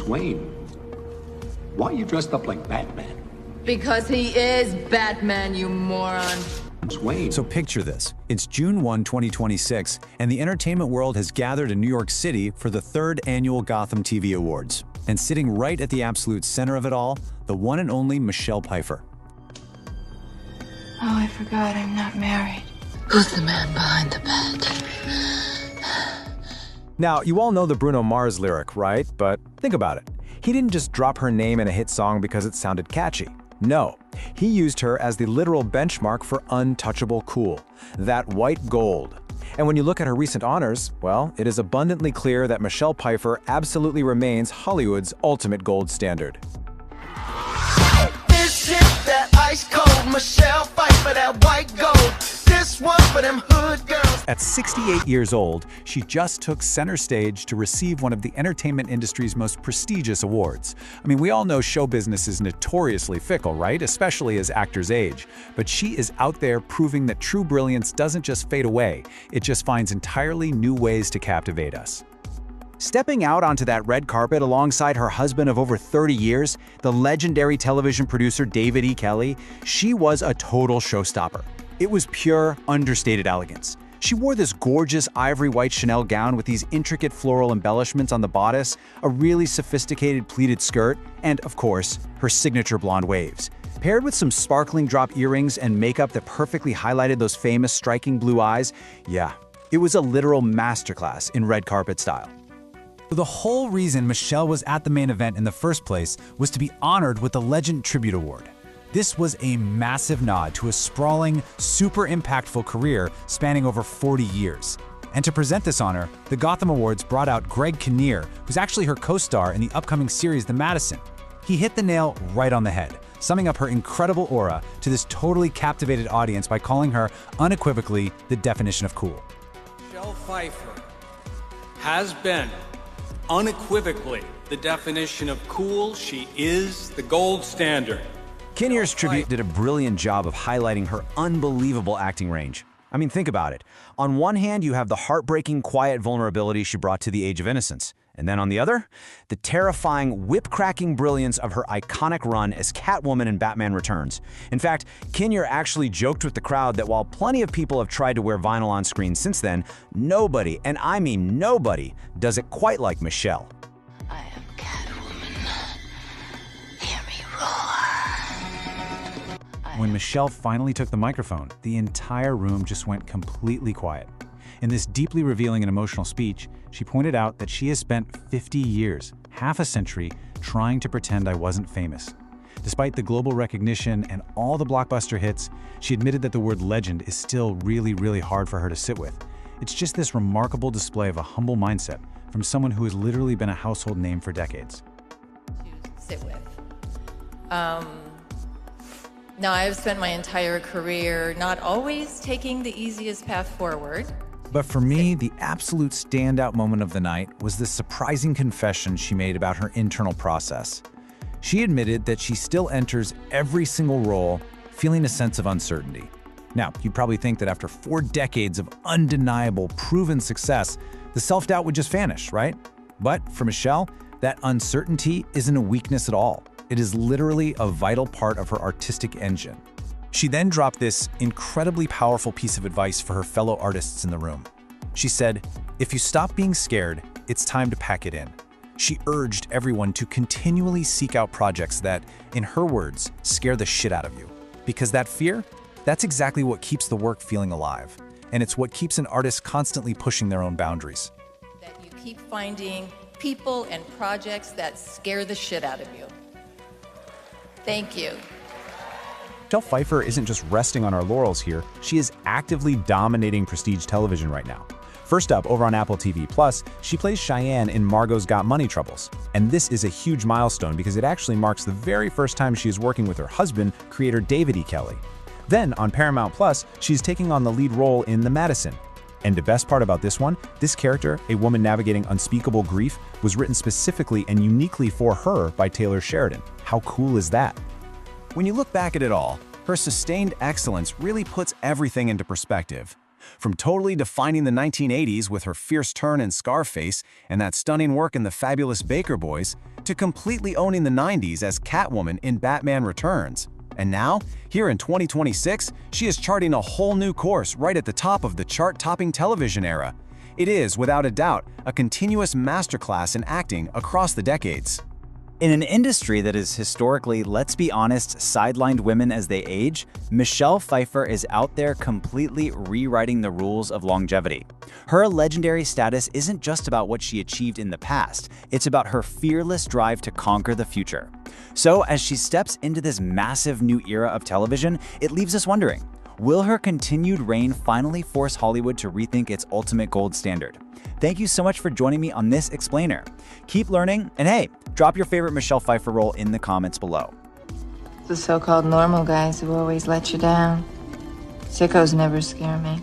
Wayne, why are you dressed up like Batman? Because he is Batman, you moron. Bruce Wayne. So picture this. It's June 2026, and the entertainment world has gathered in New York City for the 3rd annual Gotham TV Awards. And sitting right at the absolute center of it all, the one and only Michelle Pfeiffer. Oh, I forgot I'm not married. Who's the man behind the bat? Now, you all know the Bruno Mars lyric, right? But think about it. He didn't just drop her name in a hit song because it sounded catchy. No, he used her as the literal benchmark for untouchable cool, that white gold. And when you look at her recent honors, well, it is abundantly clear that Michelle Pfeiffer absolutely remains Hollywood's ultimate gold standard. This is that ice cold Michelle Pfeiffer, that white gold. This one for them hood girls. At 68 years old, she just took center stage to receive one of the entertainment industry's most prestigious awards. I mean, we all know show business is notoriously fickle, right? Especially as actors age. But she is out there proving that true brilliance doesn't just fade away, it just finds entirely new ways to captivate us. Stepping out onto that red carpet alongside her husband of over 30 years, the legendary television producer David E. Kelley, she was a total showstopper. It was pure, understated elegance. She wore this gorgeous ivory white Chanel gown with these intricate floral embellishments on the bodice, a really sophisticated pleated skirt, and, of course, her signature blonde waves. Paired with some sparkling drop earrings and makeup that perfectly highlighted those famous striking blue eyes, yeah, it was a literal masterclass in red carpet style. The whole reason Michelle was at the main event in the first place was to be honored with the Legend Tribute Award. This was a massive nod to a sprawling, super impactful career spanning over 40 years. And to present this honor, the Gotham Awards brought out Greg Kinnear, who's actually her co-star in the upcoming series The Madison. He hit the nail right on the head, summing up her incredible aura to this totally captivated audience by calling her unequivocally the definition of cool. Michelle Pfeiffer has been unequivocally the definition of cool. She is the gold standard. Kinnear's tribute did a brilliant job of highlighting her unbelievable acting range. I mean, think about it. On one hand, you have the heartbreaking, quiet vulnerability she brought to the age of innocence. And then on the other, the terrifying, whip-cracking brilliance of her iconic run as Catwoman in Batman Returns. In fact, Kinnear actually joked with the crowd that while plenty of people have tried to wear vinyl on screen since then, nobody, and I mean nobody, does it quite like Michelle. I am Catwoman. Hear me roar. When Michelle finally took the microphone, the entire room just went completely quiet. In this deeply revealing and emotional speech, she pointed out that she has spent 50 years, half a century, trying to pretend I wasn't famous. Despite the global recognition and all the blockbuster hits, she admitted that the word legend is still really, really hard for her to sit with. It's just this remarkable display of a humble mindset from someone who has literally been a household name for decades. To sit with. Now, I've spent my entire career not always taking the easiest path forward. But for me, the absolute standout moment of the night was the surprising confession she made about her internal process. She admitted that she still enters every single role feeling a sense of uncertainty. Now, you'd probably think that after 4 decades of undeniable, proven success, the self-doubt would just vanish, right? But for Michelle, that uncertainty isn't a weakness at all. It is literally a vital part of her artistic engine. She then dropped this incredibly powerful piece of advice for her fellow artists in the room. She said, "If you stop being scared, it's time to pack it in." She urged everyone to continually seek out projects that, in her words, scare the shit out of you. Because that fear, that's exactly what keeps the work feeling alive. And it's what keeps an artist constantly pushing their own boundaries. That you keep finding people and projects that scare the shit out of you. Thank you. Michelle Pfeiffer isn't just resting on her laurels here, she is actively dominating prestige television right now. First up, over on Apple TV+, she plays Cheyenne in Margot's Got Money Troubles. And this is a huge milestone because it actually marks the very first time she is working with her husband, creator David E. Kelley. Then, on Paramount+, she's taking on the lead role in The Madison. And the best part about this one, this character, a woman navigating unspeakable grief, was written specifically and uniquely for her by Taylor Sheridan. How cool is that? When you look back at it all, her sustained excellence really puts everything into perspective. From totally defining the 1980s with her fierce turn in Scarface and that stunning work in The Fabulous Baker Boys, to completely owning the 90s as Catwoman in Batman Returns. And now, here in 2026, she is charting a whole new course right at the top of the chart-topping television era. It is, without a doubt, a continuous masterclass in acting across the decades. In an industry that has historically, let's be honest, sidelined women as they age, Michelle Pfeiffer is out there completely rewriting the rules of longevity. Her legendary status isn't just about what she achieved in the past, it's about her fearless drive to conquer the future. So as she steps into this massive new era of television, it leaves us wondering, will her continued reign finally force Hollywood to rethink its ultimate gold standard? Thank you so much for joining me on this explainer. Keep learning, and hey, drop your favorite Michelle Pfeiffer role in the comments below. The so-called normal guys who always let you down. Sickos never scare me.